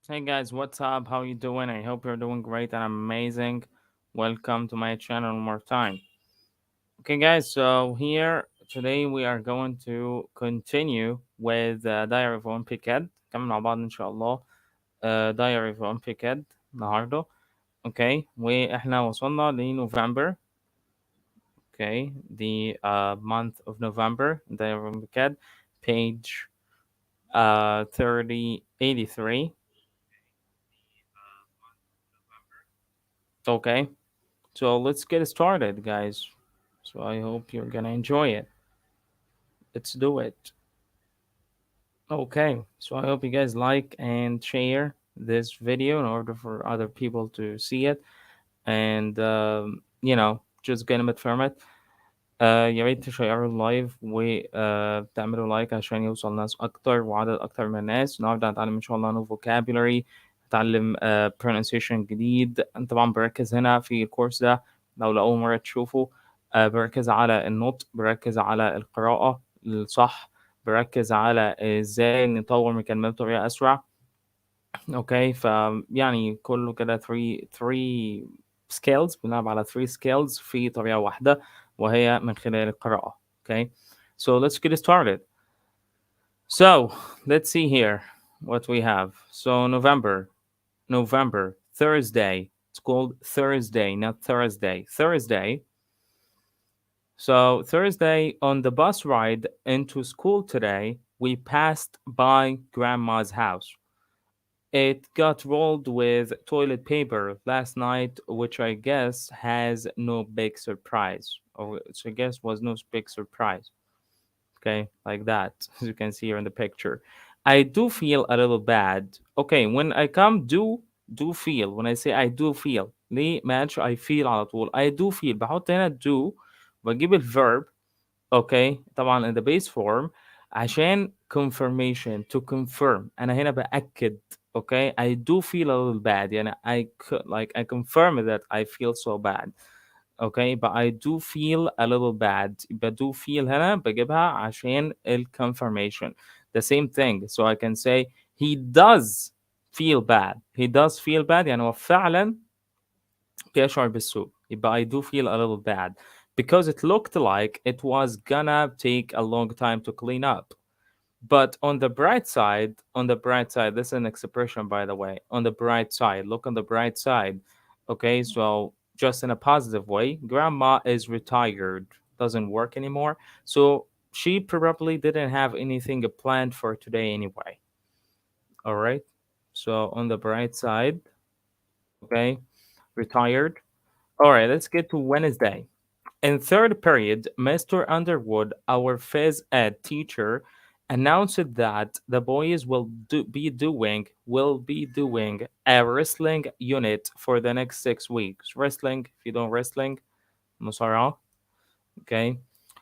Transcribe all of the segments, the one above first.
Hey guys, what's up? How you doing? I hope you're doing great and amazing. Welcome to my channel one more time. Okay guys, so here today we are going to continue with Diary of Wimpy Kid. كمل مع بعض إن شاء الله. Diary of Wimpy Kid النهاردة. Okay, وإحنا وصلنا لنوفمبر. Okay, the month of November. Diary of Wimpy Kid, page 3083. Okay. So let's get started, guys. So I hope you're gonna enjoy it. Let's do it. Okay. So I hope you guys like and share this video in order for other people to see it and just get متفرمت. يا ريت تشيروا اللايف وتعملوا لايك عشان يوصل ناس أكتر وعدد أكتر من الناس. النهاردة هنتعلم إن شاء الله نو vocabulary، هنتعلم pronunciation جديد. أنا طبعا بركز هنا في الكورس ده لو لأول مرة تشوفه. بركز على النطق، بركز على القراءة الصح، بركز على إزاي نطور من كلمات بطريقة أسرع. اوكي فيعني كله كده 3 سكيلز، بنلعب على 3 سكيلز في طريقة واحدة وهي من خلال القراءة. Okay, so let's get started. So let's see here what we have. So November, Thursday. It's called Thursday, not Thursday. Thursday. So Thursday on the bus ride into school today, we passed by grandma's house. It got rolled with toilet paper last night, which I guess has no big surprise, or which I guess was no big surprise. Okay, like that, as you can see here in the picture. I do feel a little bad. Okay, when I come do feel. When I say I do feel, ليه match I feel على طول. I do feel بحط هنا do وأجيب الverb. Okay, طبعا in the base form عشان confirmation to confirm. أنا هنا بأكد. Okay, I do feel a little bad. يعني I confirm that I feel so bad. Okay, but I do feel a little bad. يبقى do feel هنا بجيبها عشان ال confirmation. The same thing. So I can say he does feel bad. He does feel bad. يعني هو فعلا بيشعر بالسوء. يبقى I do feel a little bad because it looked like it was gonna take a long time to clean up. But on the bright side, this is an expression, by the way. On the bright side, look on the bright side. Okay, so just in a positive way, grandma is retired, doesn't work anymore. So she probably didn't have anything planned for today anyway. All right, so on the bright side, okay, retired. All right, let's get to Wednesday. In third period, Mr. Underwood, our phys ed teacher, announced that the boys will be doing a wrestling unit for the next 6 weeks. Wrestling, if you don't wrestling, مصارعة. Okay.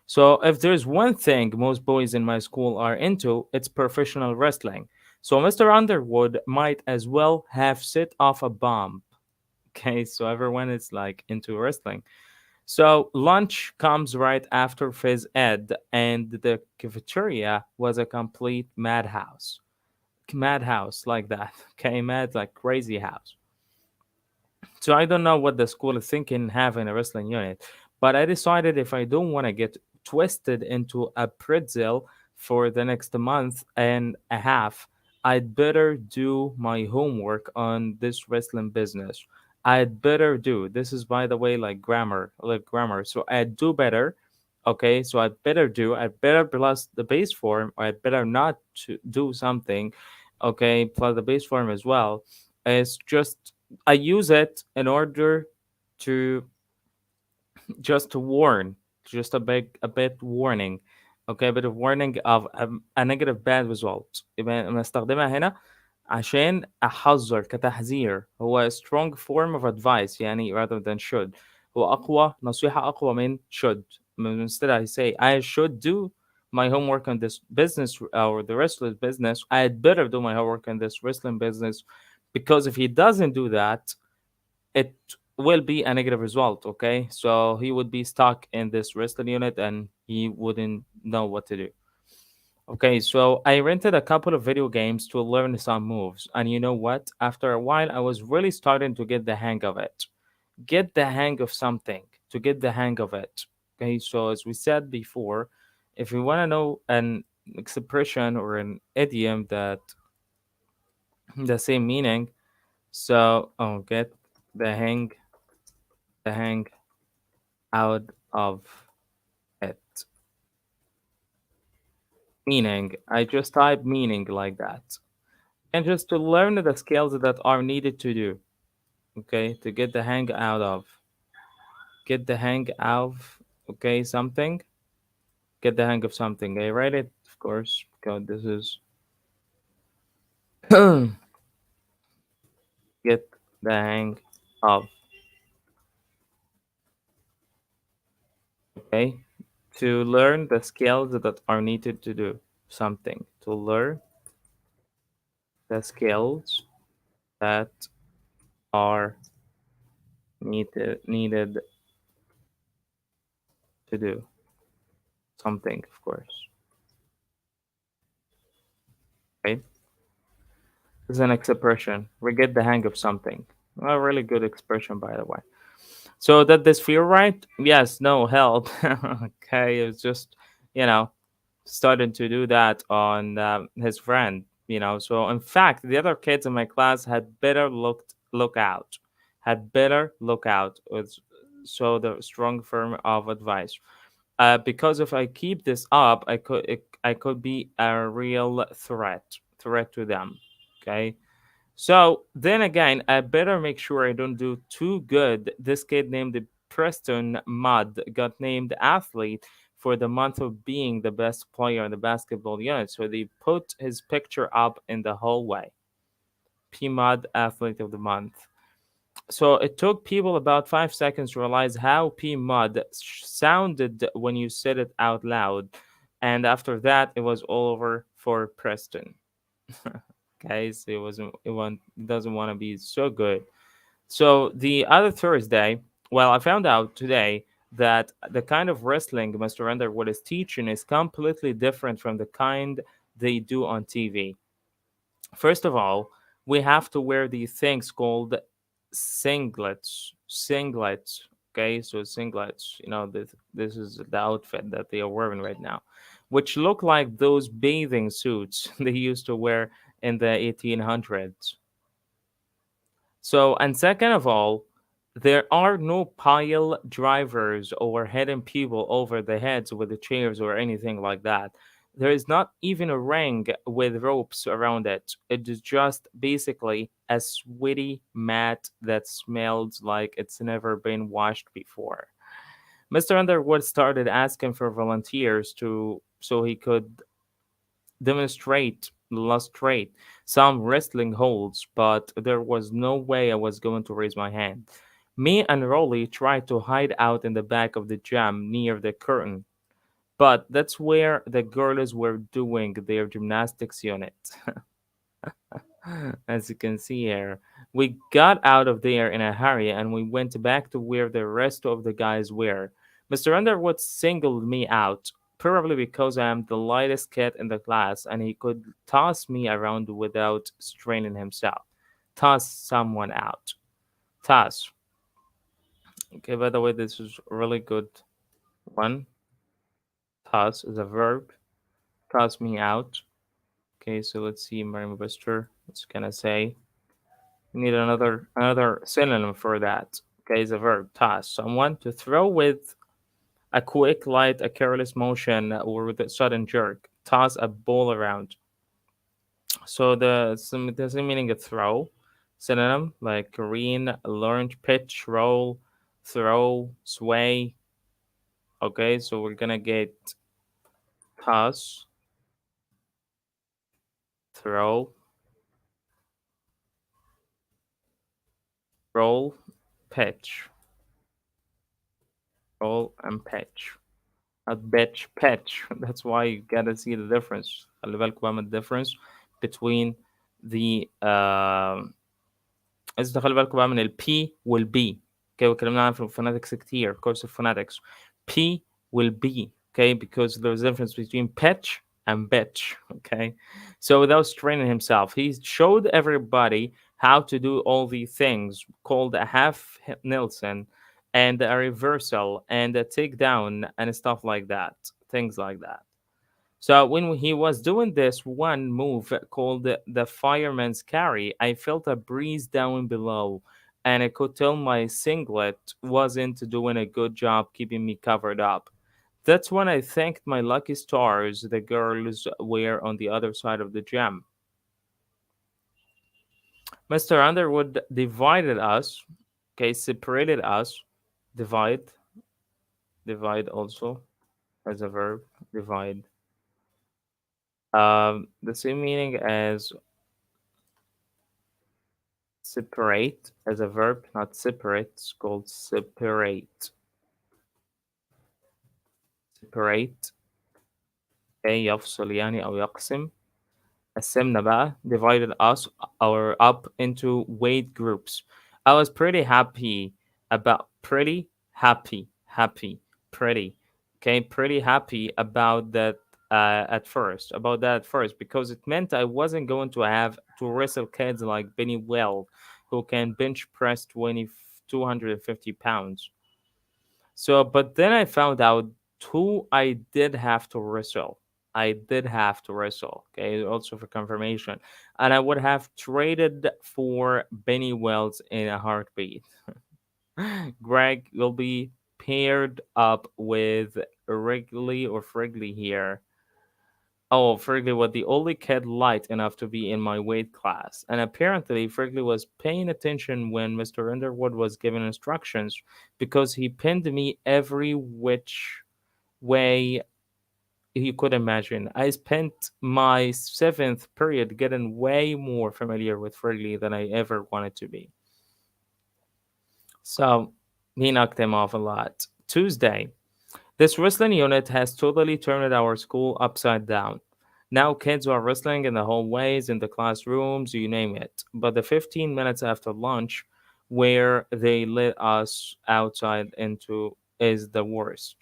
So if there's one thing most boys in my school are into, it's professional wrestling. So Mr. Underwood might as well have set off a bomb. Okay, so everyone is like into wrestling. So lunch comes right after phys ed, and the cafeteria was a complete madhouse. Madhouse like that. Okay, mad like crazy house. So I don't know what the school is thinking having a wrestling unit, but I decided if I don't want to get twisted into a pretzel for the next month and a half, I'd better do my homework on this wrestling business. I'd better do. This is, by the way, like grammar. So I'd do better. Okay, so I'd better do. I'd better plus the base form, or I'd better not to do something. Okay, plus the base form as well. It's just I use it in order to just to warn, just a bit warning. Okay, a bit of warning of a negative bad result. يبقى أنا استخدمها هنا عشان أحذر كتحذير. هو strong form of advice يعني rather than should. هو أقوى نصيحة أقوى من should. Instead I say I should do my homework on this business or the wrestling business. I'd better do my homework on this wrestling business because if he doesn't do that, it will be a negative result. Okay, so he would be stuck in this wrestling unit and he wouldn't know what to do. Okay, so I rented a couple of video games to learn some moves, and you know what? After a while, I was really starting to get the hang of it. Get the hang of something, to get the hang of it. Okay, so as we said before, if you want to know an expression or an idiom that the same meaning, so get the hang out of it. Meaning, I just type meaning like that. And just to learn the skills that are needed to do, okay, to get the hang out of, get the hang of, okay, something, get the hang of something. I write it, of course, because this is get the hang of, okay, to learn the skills that are needed to do something, to learn the skills that are needed to do something, of course, right? This is an expression. We get the hang of something. A really good expression, by the way. So did this feel right? Yes, no, help. Okay, it was just, you know, starting to do that on his friend, So in fact, the other kids in my class had better look out, had better look out. Was so the strong firm of advice. Because if I keep this up, I could be a real threat to them. Okay, so then again, I better make sure I don't do too good. This kid named Preston Mudd got named athlete for the month of being the best player in the basketball unit. So they put his picture up in the hallway. P Mudd athlete of the month. So it took people about 5 seconds to realize how P Mudd sounded when you said it out loud. And after that, it was all over for Preston. Guys, it doesn't want to be so good. So the other Thursday, well, I found out today that the kind of wrestling Mr. Underwood is teaching is completely different from the kind they do on TV. First of all, we have to wear these things called singlets. Okay, so singlets, this is the outfit that they are wearing right now, which look like those bathing suits they used to wear in the 1800s. So, and second of all, there are no pile drivers or hitting people over the heads with the chairs or anything like that. There is not even a ring with ropes around it. It is just basically a sweaty mat that smells like it's never been washed before. Mr. Underwood started asking for volunteers to so he could illustrate some wrestling holds, but there was no way I was going to raise my hand. Me and Rolly tried to hide out in the back of the gym near the curtain, but that's where the girls were doing their gymnastics unit. As you can see here, we got out of there in a hurry and we went back to where the rest of the guys were. Mr. Underwood singled me out, probably because I am the lightest kid in the class and he could toss me around without straining himself. Toss someone out. Toss. Okay, by the way, this is a really good one. Toss is a verb. Toss me out. Okay, so let's see, Merriam Webster. What's gonna say? We need another synonym for that. Okay, is a verb. Toss someone to throw with a quick, light, a careless motion, or with a sudden jerk. Toss a ball around. So the same meaning of throw. Synonym like careen, launch, pitch, roll, throw, sway. Okay, so we're gonna get toss, throw, roll, pitch, roll, and pitch. A bitch pitch. That's why you gotta see the difference. خلي بالكوا بقى من difference between the عايز تخلي بالكوا بقى من ال P وال B. Okay, واتكلمنا عنها في phonetics كتير, course of phonetics. P will be, okay, because there's a difference between pitch and bitch. Okay, so without straining himself, he showed everybody how to do all the things called a half Nelson and a reversal and a takedown and stuff like that, things like that. So when he was doing this one move called the fireman's carry, I felt a breeze down below, and I could tell my singlet wasn't doing a good job keeping me covered up. That's when I thanked my lucky stars the girls were on the other side of the gym. Mr. Underwood divided us, okay, separated us, divide, divide also as a verb, divide. The same meaning as separate as a verb, not separate. It's called separate. Separate. أي يفصل يعني أو يقسم. قسمنا بقى divided us or up into weight groups. I was pretty happy about pretty happy happy pretty okay pretty happy about that at first because it meant I wasn't going to have to wrestle kids like Benny Well who can bench press 250 pounds. So, but then I found out who I did have to wrestle. I did have to wrestle. Okay, also for confirmation, and I would have traded for Benny Wells in a heartbeat. Greg will be paired up with Wrigley or Frigley here. Oh, Frigley was the only kid light enough to be in my weight class, and apparently Frigley was paying attention when Mr. Underwood was giving instructions because he pinned me every which way he could imagine. I spent my seventh period getting way more familiar with Frigley than I ever wanted to be. So he knocked him off a lot. Tuesday, this wrestling unit has totally turned our school upside down. Now kids are wrestling in the hallways, in the classrooms, you name it. But the 15 minutes after lunch, where they let us outside into, is the worst.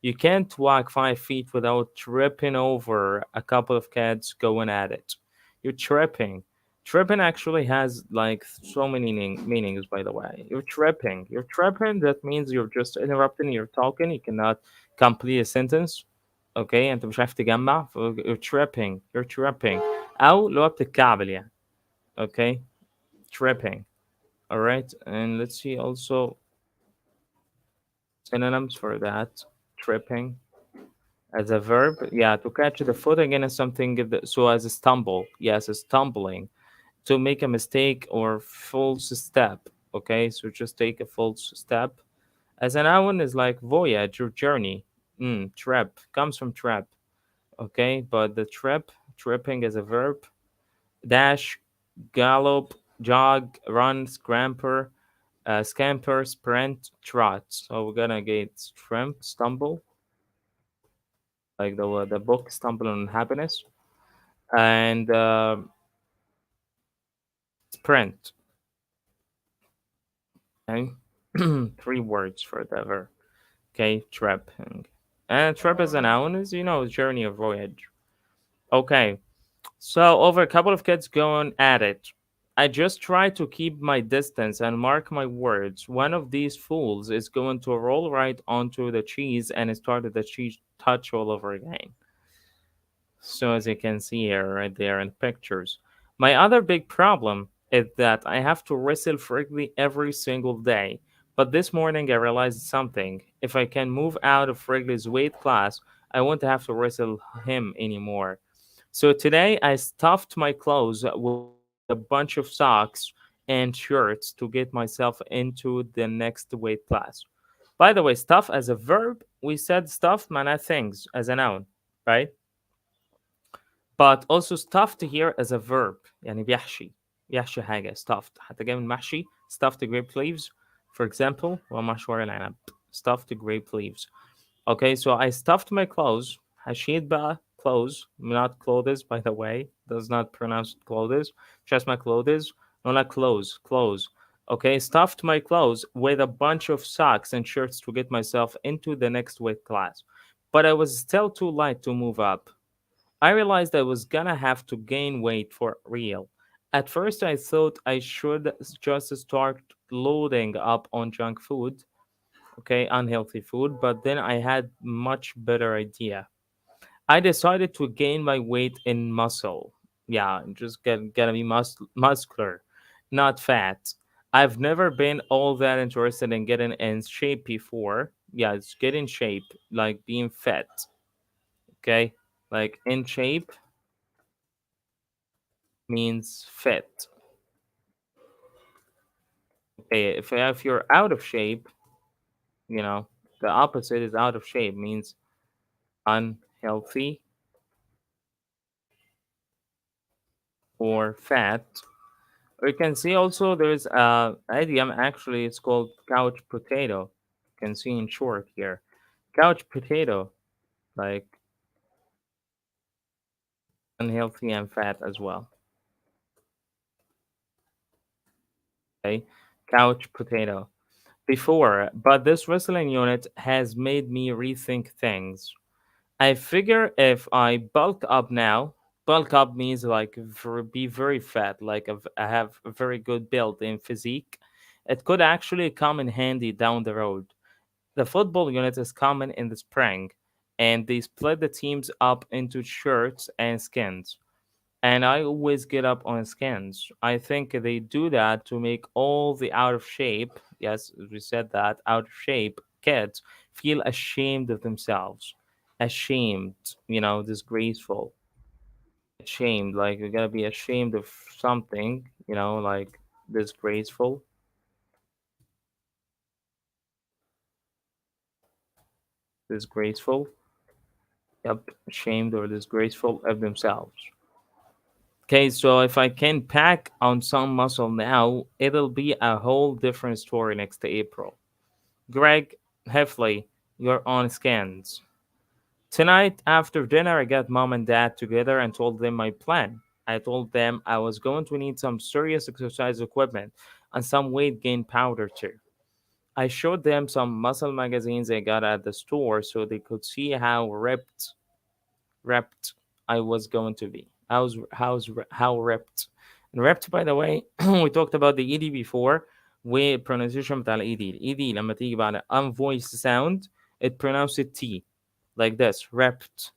You can't walk 5 feet without tripping over a couple of kids going at it. You're tripping. Tripping actually has like so many meanings, by the way. You're tripping. You're tripping. That means you're just interrupting. You're talking. You cannot complete a sentence. اوكي انت مش عارف تجمع you're tripping. You're tripping او لو بتتكعبل يعني. Okay, tripping. All right, and let's see also synonyms for that. Tripping as a verb, yeah, to catch the foot again is something so as a stumble, yes, a stumbling, to make a mistake or false step. Okay, so just take a false step. As a noun is like voyage or journey. Trip comes from trap. Okay, but the tripping is a verb. Dash, gallop, jog, run, scamper, sprint, trot. So we're gonna get stumble, like the book Stumble on Happiness, and sprint. Okay, three words for the verb. Okay, tripping. And trip as a noun is journey or voyage. Okay, so over a couple of kids going at it. I just try to keep my distance and mark my words. One of these fools is going to roll right onto the cheese and started the cheese touch all over again. So as you can see here, right there in pictures. My other big problem is that I have to wrestle Wrigley every single day. But this morning I realized something. If I can move out of Wrigley's weight class, I won't have to wrestle him anymore. So today I stuffed my clothes with a bunch of socks and shirts to get myself into the next weight class. By the way, stuff as a verb, we said stuff معناها things as a noun, right? But also stuffed here as a verb يعني بيحشي حاجة stuffed حتى جاي من محشي stuffed grape leaves for example ومحشي ورق العنب stuffed grape leaves. Okay, so I stuffed my clothes. حشيت بقى clothes, not clothes, by the way. Does not pronounce clothes. Just my clothes. No, not clothes. Okay, stuffed my clothes with a bunch of socks and shirts to get myself into the next weight class. But I was still too light to move up. I realized I was gonna have to gain weight for real. At first, I thought I should just start loading up on junk food, okay, unhealthy food, but then I had much better idea. I decided to gain my weight in muscle. Yeah, just gonna be muscular, not fat. I've never been all that interested in getting in shape before. Yeah, it's get in shape, like being fat. Okay, like in shape means fit. Okay, if you're out of shape, you know the opposite is out of shape means unhealthy or fat. Or you can see also there's a idiom actually it's called couch potato. You can see in short here. Couch potato, like unhealthy and fat as well. Okay. Couch potato. Before, but this wrestling unit has made me rethink things. I figure if I bulk up now, bulk up means like be very fat, like I have a very good build in physique. It could actually come in handy down the road. The football unit is common in the spring, and they split the teams up into shirts and skins. And I always get up on skins. I think they do that to make all the out of shape, yes, we said that, out of shape kids feel ashamed of themselves. Ashamed, disgraceful. Ashamed, like you're gonna be ashamed of something, like disgraceful, disgraceful. Yep, ashamed or disgraceful of themselves. Okay, so if I can pack on some muscle now, it'll be a whole different story next April. Greg Heffley, you're on scans. Tonight after dinner, I got mom and dad together and told them my plan. I told them I was going to need some serious exercise equipment and some weight gain powder too. I showed them some muscle magazines I got at the store so they could see how ripped I was going to be. How ripped. And ripped, by the way, we talked about the ED before. وpronunciation بتاع الاي دي لما تيجي بعد unvoiced sound it pronounces T like this ripped,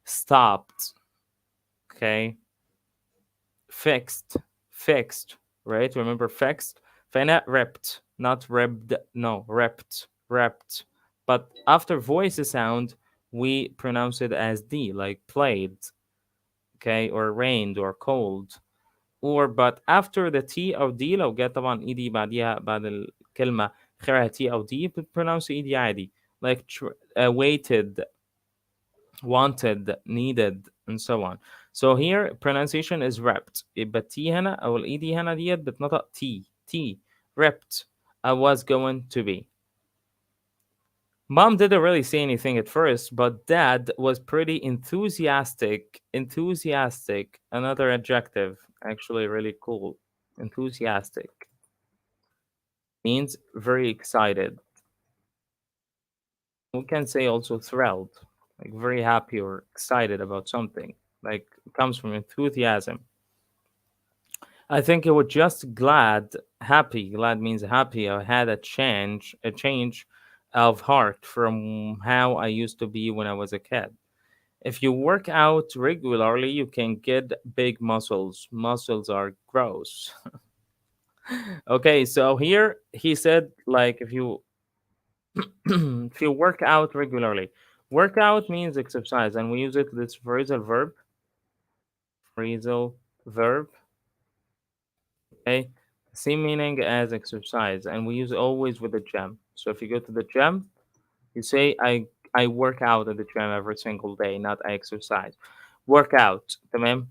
stopped, okay, fixed, right? Remember fixed? فهنا ripped, not ripped, no, ripped. But after voice sound, we pronounce it as D, like played, okay, or rained or cold. Or but after the T أو D لو جت طبعا اي دي بعديها بعد الكلمة آخرها T أو D بتpronounce اي دي عادي like waited, wanted, needed, and so on. So here pronunciation is repped. يبقى T هنا أو ال ED هنا ديت بتنطق T repped. I was going to be. Mom didn't really say anything at first, but dad was pretty enthusiastic. Enthusiastic, another adjective, actually really cool. Enthusiastic means very excited. We can say also thrilled, like very happy or excited about something. Like it comes from enthusiasm. I think it was just glad, happy. Glad means happy. I had a change of heart from how I used to be when I was a kid. If you work out regularly, you can get big muscles. Muscles are gross. Okay, so here he said, like, if you if you work out regularly, work out means exercise, and we use it this phrasal verb, okay, same meaning as exercise, and we use it always with the gym. So if you go to the gym, you say I work out at the gym every single day, not I exercise. Work out, تمام?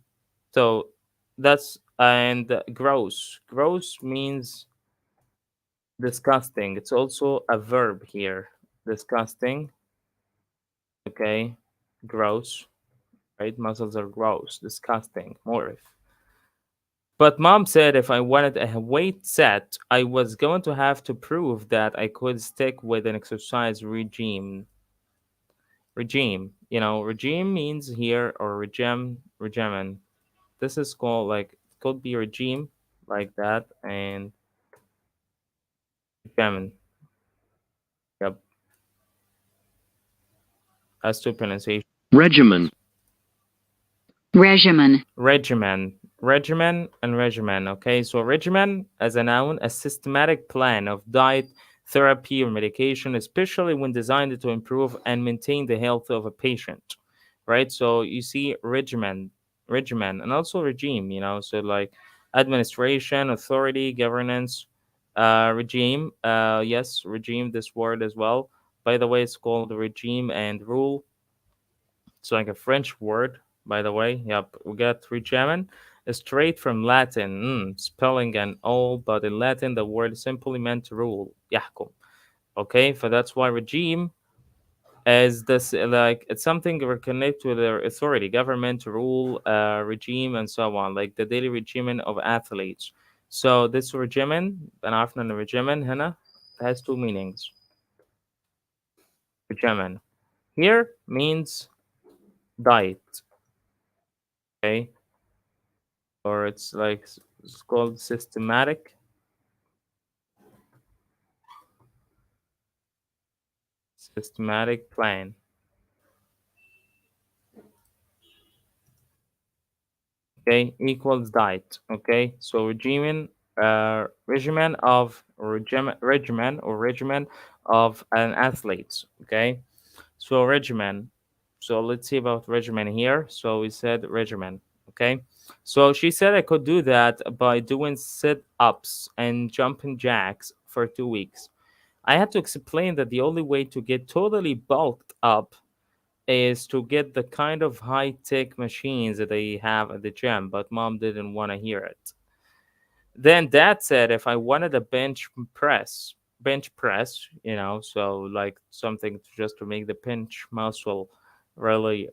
So that's and gross. Gross means disgusting. It's also a verb here. Disgusting, okay? Gross, right? Muscles are gross, disgusting, more. But mom said if I wanted a weight set, I was going to have to prove that I could stick with an exercise regime. regime. Regime means here, or regimen. This is called, like, could be regime, like that, and regimen. Yep, as two pronunciation. regimen, regimen, Regimen. Okay, so regimen as a noun, a systematic plan of diet, therapy, or medication, especially when designed to improve and maintain the health of a patient. Right. So you see regimen, and also regime. So like administration, authority, governance, regime. Yes, regime. This word as well. By the way, it's called regime and rule. It's like a French word, by the way. Yep, we got regimen, straight from Latin, spelling and all, but in Latin the word simply meant rule, يحكم. Okay, so that's why regime is this, like, it's something we connect with their authority, government, rule, regime, and so on, like the daily regimen of athletes. So this regimen, بنعرف إن regimen هنا has two meanings. Regimen here means diet. Okay, or it's called systematic plan. Okay, equals diet. Okay, so regimen of an athlete. Okay, so regimen. So let's see about regimen here. So we said regimen. Okay, so she said I could do that by doing sit ups and jumping jacks for 2 weeks. I had to explain that the only way to get totally bulked up is to get the kind of high tech machines that they have at the gym, but mom didn't want to hear it. Then dad said if I wanted a bench press, so like something just to make the bench muscle really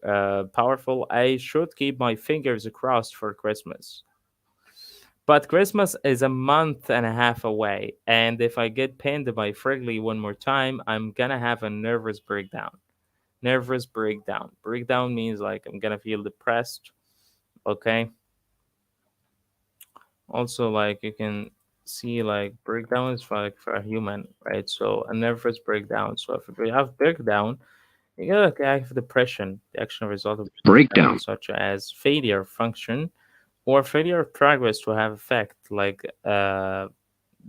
powerful, I should keep my fingers crossed for Christmas. But Christmas is a month and a half away, and if I get pinned by Frigley one more time, I'm gonna have a nervous breakdown. Nervous breakdown. Breakdown means like I'm gonna feel depressed. Okay. Also, like you can see, like breakdown is for, like, for a human, right? So a nervous breakdown. So if you have breakdown, you get like active depression, the action result of breakdown, breakdown, such as failure of function or failure of progress to have effect, like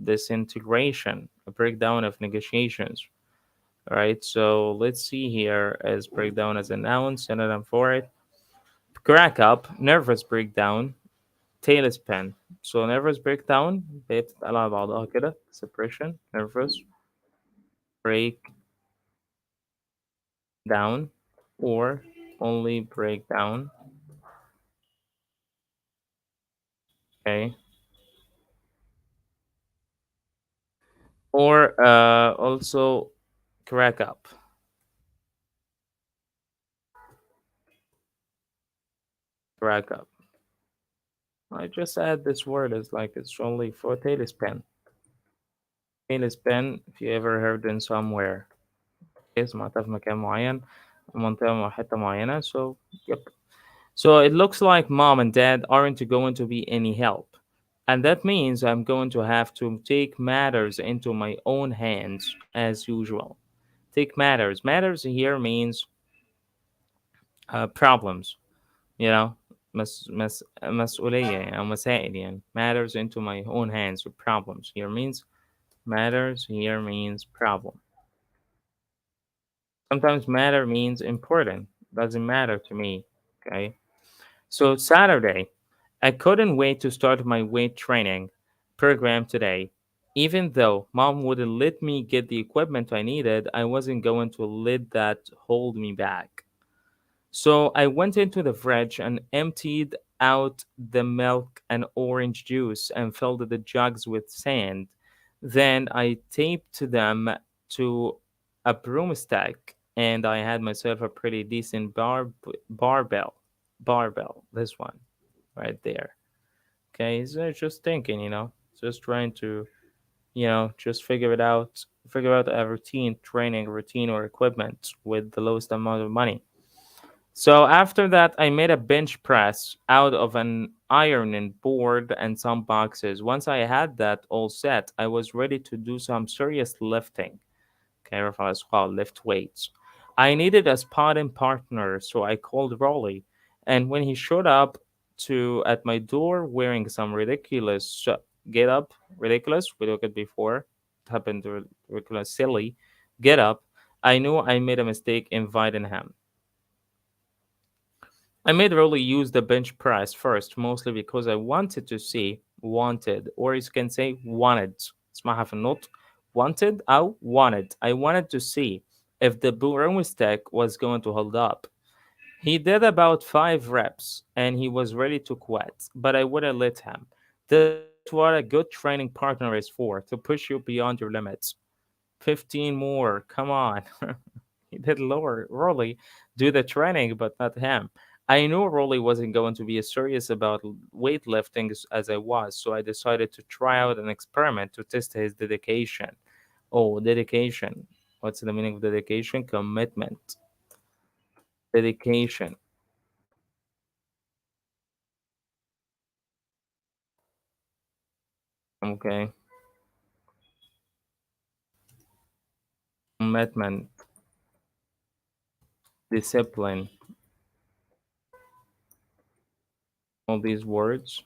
disintegration, a breakdown of negotiations. All right. So let's see here as breakdown as a noun, synonym for it. Crack up, nervous breakdown, tailspin. So nervous breakdown بتتقال على بعضها كده separation nervous breakdown or only breakdown. Okay. Or also crack up. Crack up. I just add this word as like it's only for tailspin. Tailspin, if you ever heard in somewhere. سمعتها في مكان معين منطقة حتة معينة. So yep. So it looks like mom and dad aren't going to be any help. And that means I'm going to have to take matters into my own hands as usual. Take matters. Matters here means problems, you know, مسؤولية يعني أو مسائل يعني. Matters into my own hands or problems here means matters here means problem. Sometimes matter means important. Doesn't matter to me. Okay. So Saturday, I couldn't wait to start my weight training program today. Even though mom wouldn't let me get the equipment I needed, I wasn't going to let that hold me back. So I went into the fridge and emptied out the milk and orange juice and filled the jugs with sand. Then I taped them to a broomstick and I had myself a pretty decent barbell. Barbell, this one right there. Okay, so just thinking, just trying to, just figure it out. figure out a routine, training routine or equipment with the lowest amount of money. So after that, I made a bench press out of an ironing board and some boxes. Once I had that all set, I was ready to do some serious lifting. Careful as well, lift weights. I needed a sparring partner, so I called Rolly. And when he showed up to at my door wearing some ridiculous get up, ridiculous, we looked at before, it happened to ridiculous, silly get up, I knew I made a mistake inviting him. I made Rolly use the bench press first, mostly because I wanted to see, wanted, or you can say wanted. اسمعها في النطق. Wanted أو wanted. I wanted to see if the broomstick was going to hold up. He did about 5 reps and he was ready to quit, but I wouldn't let him. This is what a good training partner is for, to push you beyond your limits. 15 more, come on. He did lower Rolly do the training, but not him. I knew Rolly wasn't going to be as serious about weightlifting as I was, so I decided to try out an experiment to test his dedication. Oh, dedication. What's the meaning of dedication? Commitment. Dedication. Okay. Commitment. Discipline. All these words.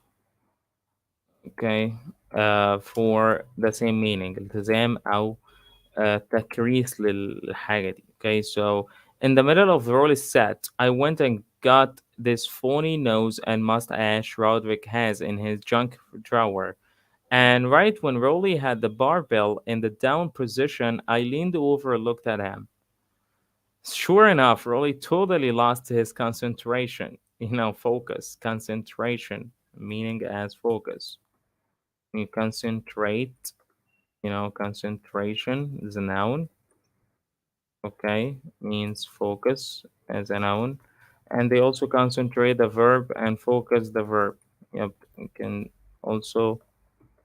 Okay. For the same meaning. التزام أو تكريس للحاجة دي. Okay, so in the middle of the roll set, I went and got this phony nose and mustache Roderick has in his junk drawer. And right when Rolly had the barbell in the down position, I leaned over and looked at him. Sure enough, Rolly totally lost his concentration. Focus, concentration, meaning as focus. You concentrate, concentration is a noun. Okay, means focus as a noun. And they also concentrate the verb and focus the verb. Yep, you can also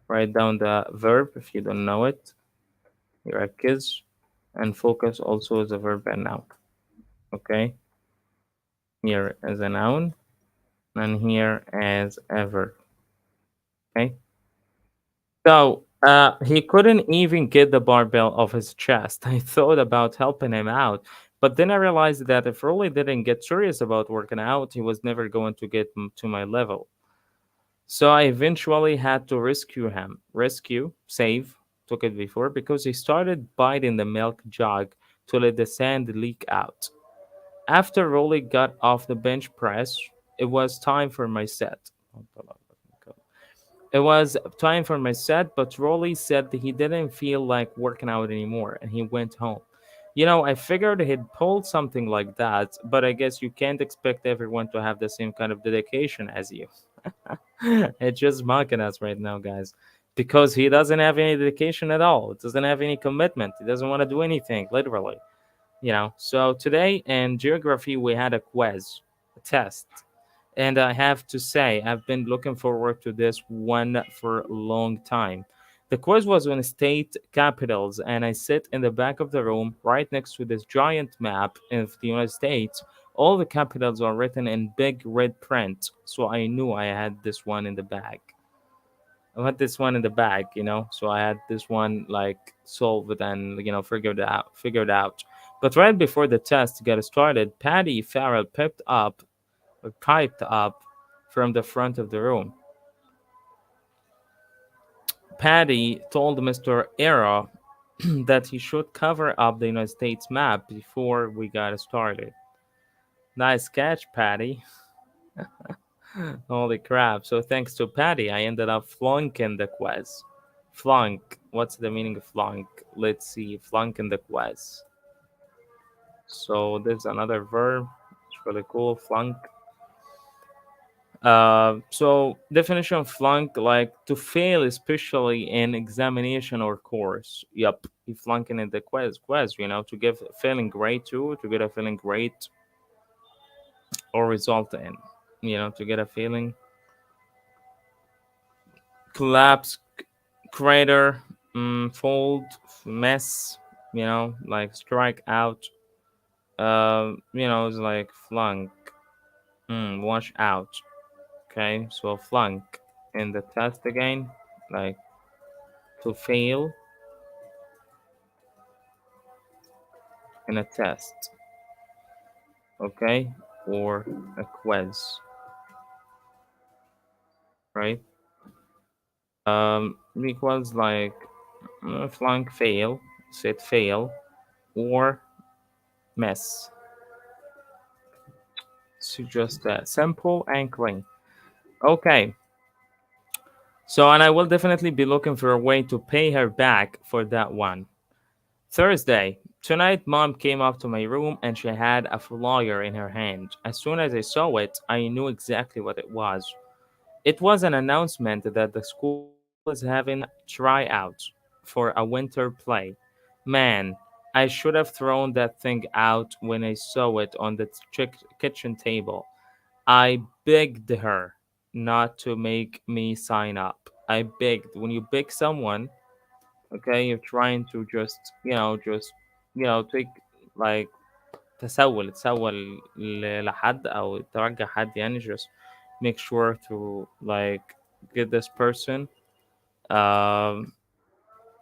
write down the verb if you don't know it. يركز, and focus also is a verb and noun. Okay, here as a noun and here as a verb. Okay, so he couldn't even get the barbell off his chest. I thought about helping him out, but then I realized that if Rolly didn't get serious about working out, he was never going to get to my level. So I eventually had to rescue him. Rescue, save, took it before, because he started biting the milk jug to let the sand leak out. After Rolly got off the bench press, it was time for my set. It was time for my set, but Rolly said that he didn't feel like working out anymore and he went home. I figured he'd pull something like that, but I guess you can't expect everyone to have the same kind of dedication as you. It's just mocking us right now, guys, because he doesn't have any dedication at all. It doesn't have any commitment. He doesn't want to do anything, literally. So today in geography, we had a quiz, a test. And I have to say, I've been looking forward to this one for a long time. The quiz was on state capitals, and I sit in the back of the room right next to this giant map of the United States. All the capitals are written in big red print, so I knew I had this one in the bag. I had this one in the bag. So I had this one like solved and figured out. But right before the test got started, Patty Farrell piped up from the front of the room. Patty told Mr. Era that he should cover up the United States map before we got started. Nice catch, Patty. Holy crap. So, thanks to Patty, I ended up flunking the quiz. Flunk. What's the meaning of flunk? Let's see. Flunk in the quiz. So, there's another verb. It's really cool. Flunk. So definition of flunk, like to fail, especially in examination or course. Yep, you flunking in the quiz. To give a failing grade to get a failing grade or result in, to get a failing collapse, crater. fold, mess, like strike out. It's like flunk, wash out. Okay, so flunk in the test again, like to fail in a test, okay, or a quiz, right? Equals like flunk, fail, said fail, or mess. So just simple and clean. Okay, so and I will definitely be looking for a way to pay her back for that one. Thursday. Tonight, mom came up to my room and she had a flyer in her hand. As soon as I saw it, I knew exactly what it was. It was an announcement that the school is having tryouts for a winter play. Man, I should have thrown that thing out when I saw it on the kitchen table. I begged her not to make me sign up. I begged. When you beg someone, okay, you're trying to just take like تسول لحد او ترجع حد يعني just make sure to like get this person um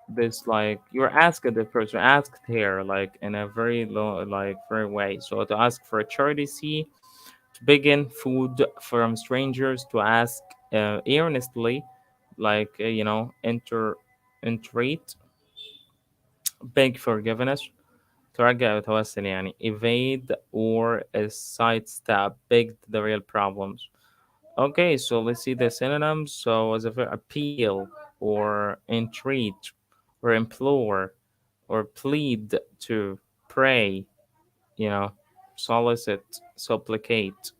this like you're asking the person asked here like in a very low like very way, so to ask for a courtesy, to begin food from strangers, to ask earnestly like entreat, beg forgiveness، ترجع وتوسل يعني evade or sidestep big the real problems. Okay, so let's see the synonyms. So as a verb, appeal or entreat or implore or plead to, pray, you know, solicit, supplicate.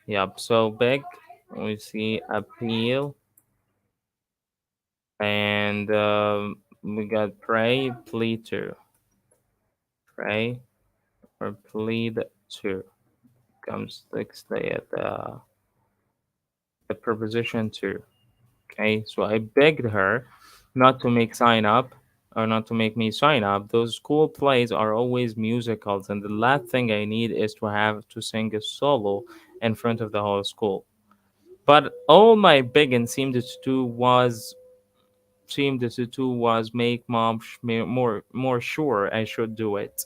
Yep. So beg, we see appeal, and we got pray, plead to, pray or plead to. Comes next day at the preposition to. Okay, so I begged her not to make sign up or not to make me sign up. Those school plays are always musicals, and the last thing I need is to have to sing a solo in front of the whole school. But all my begging seemed to do was make mom more sure I should do it.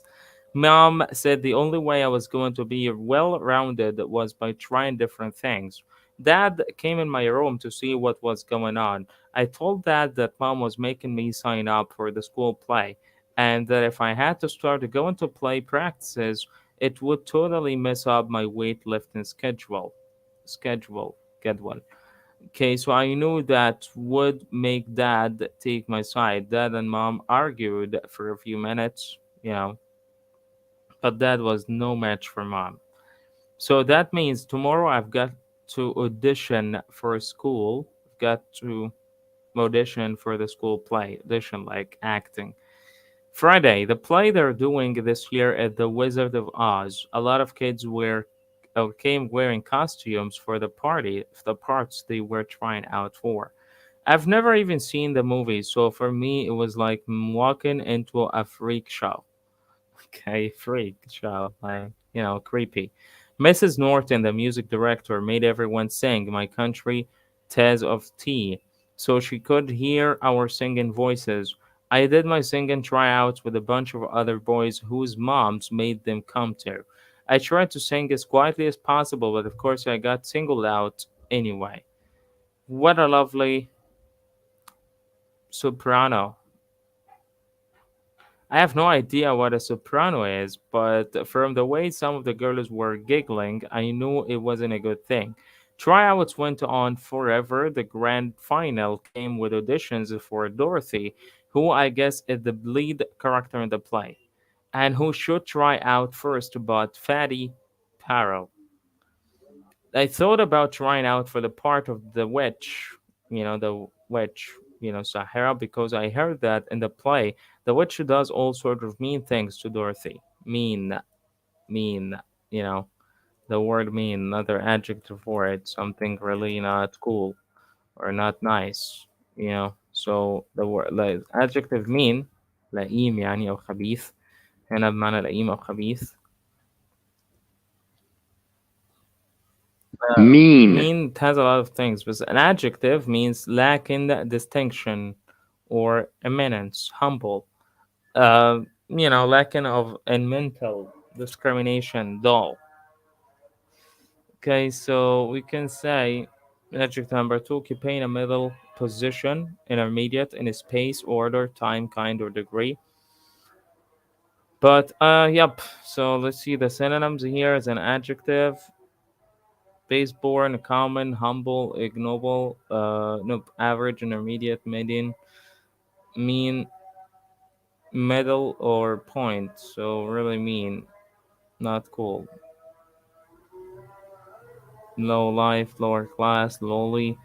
Mom said the only way I was going to be well rounded was by trying different things. Dad came in my room to see what was going on. I told Dad that Mom was making me sign up for the school play, and that if I had to start going to play practices, it would totally mess up my weightlifting schedule. Schedule. Schedule. Okay, so I knew that would make Dad take my side. Dad and Mom argued for a few minutes, but Dad was no match for Mom. So that means tomorrow I've got to audition for a school. I've got to audition for the school play. Audition like acting. Friday, the play they're doing this year at the Wizard of Oz. A lot of kids came wearing costumes for the parts they were trying out for. I've never even seen the movie, so for me it was like walking into a freak show. Okay, freak show, like, creepy. Mrs. Norton, the music director, made everyone sing My Country Tales of Tea so she could hear our singing voices. I did my singing tryouts with a bunch of other boys whose moms made them come too. I tried to sing as quietly as possible, but of course I got singled out anyway. What a lovely soprano. I have no idea what a soprano is, but from the way some of the girls were giggling, I knew it wasn't a good thing. Tryouts went on forever. The grand final came with auditions for Dorothy, who I guess is the lead character in the play, and who should try out first, but Fatty Parrow. I thought about trying out for the part of the witch, the witch, Sahara, because I heard that in the play, the witch does all sort of mean things to Dorothy. Mean, you know, the word mean, another adjective for it, something really not cool or not nice. So the word like adjective mean لئيم يعني أو خبيث. هنا بمعنى لئيم أو خبيث. mean, Mean has a lot of things, but an adjective means lacking distinction or eminence, humble. Lacking of in mental discrimination, dull. Okay, so we can say adjective number two, occupying a middle position, intermediate in space, order, time, kind, or degree. But yep. So let's see the synonyms here as an adjective: baseborn, common, humble, ignoble, nope, average, intermediate, median, mean, middle, or point. So really mean, not cool. Low life, lower class, lowly,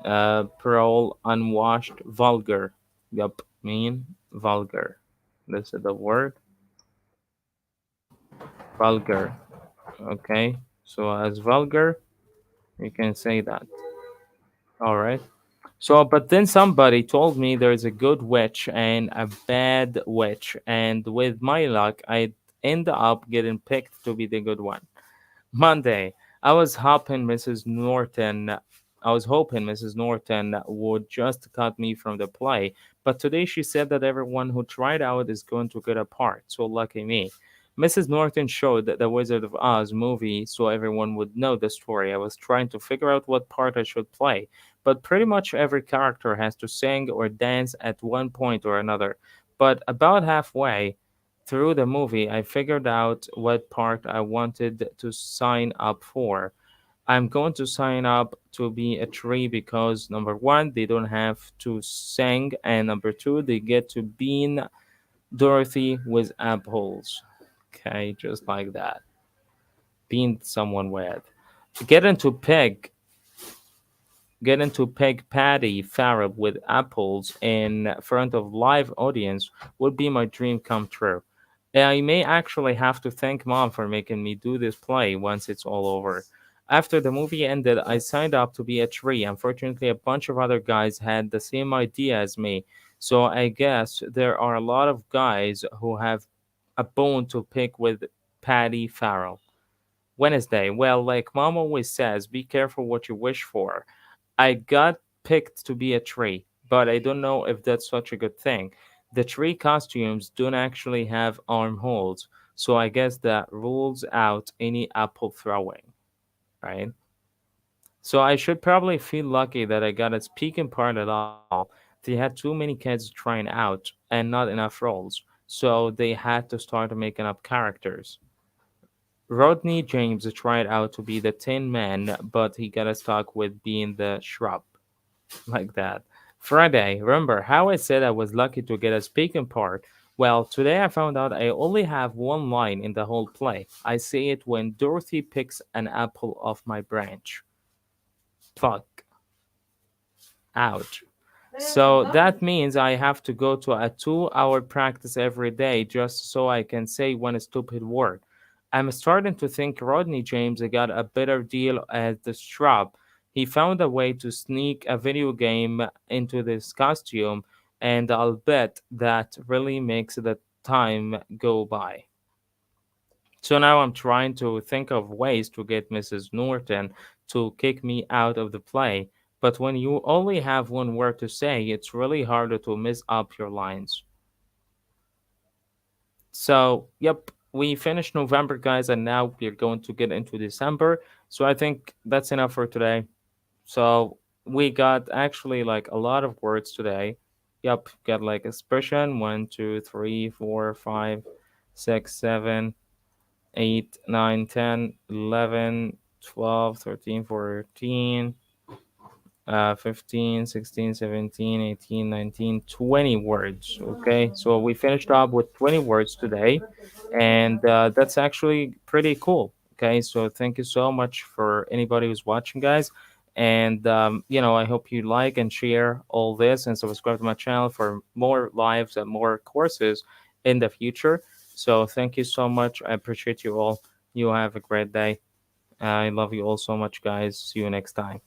parole, unwashed, vulgar. Yup, mean, vulgar. This is the word, vulgar. Okay, so as vulgar, you can say that. All right. So, but then somebody told me there's a good witch and a bad witch, and with my luck, I'd end up getting picked to be the good one. Monday, I was hoping Mrs. Norton. I was hoping Mrs. Norton would just cut me from the play, but today she said that everyone who tried out is going to get a part. So lucky me. Mrs. Norton showed the Wizard of Oz movie so everyone would know the story. I was trying to figure out what part I should play, but pretty much every character has to sing or dance at one point or another. But about halfway through the movie, I figured out what part I wanted to sign up for. I'm going to sign up to be a tree because number one, they don't have to sing, and number two, they get to bean Dorothy with apples. Okay, just like that. Being someone with. Get into pig. Get into pig patty Farab with apples in front of live audience would be my dream come true. I may actually have to thank mom for making me do this play once it's all over. After the movie ended, I signed up to be a tree. Unfortunately, a bunch of other guys had the same idea as me. So I guess there are a lot of guys who have a bone to pick with Patty Farrell. Wednesday, well, like mom always says, be careful what you wish for. I got picked to be a tree, but I don't know if that's such a good thing. The tree costumes don't actually have armholes, so I guess that rules out any apple throwing, right? So I should probably feel lucky that I got a speaking part at all. They had too many kids trying out and not enough roles, so they had to start making up characters. Rodney James tried out to be the Tin Man, but he got stuck with being the shrub. Like that. Friday, remember how I said I was lucky to get a speaking part? Well, today I found out I only have one line in the whole play. I say it when Dorothy picks an apple off my branch. Fuck. Ouch. So that means I have to go to a 2 hour practice every day just so I can say one stupid word. I'm starting to think Rodney James got a better deal at the shop. He found a way to sneak a video game into this costume, and I'll bet that really makes the time go by. So now I'm trying to think of ways to get Mrs. Norton to kick me out of the play. But when you only have one word to say, it's really harder to mess up your lines. So, yep, we finished November, guys, and now we're going to get into December. So I think that's enough for today. So we got actually like a lot of words today. Yep, got like expression 1, 2, 3, 4, 5, 6, 7, 8, 9, 10, 11, 12, 13, 15, 16, 17, 18, 19, 20 words. Okay, so we finished up with 20 words today, and that's actually pretty cool. Okay, so thank you so much for anybody who's watching, guys. And I hope you like and share all this and subscribe to my channel for more lives and more courses in the future. So thank you so much. I appreciate you all. You have a great day. I love you all so much, guys. See you next time.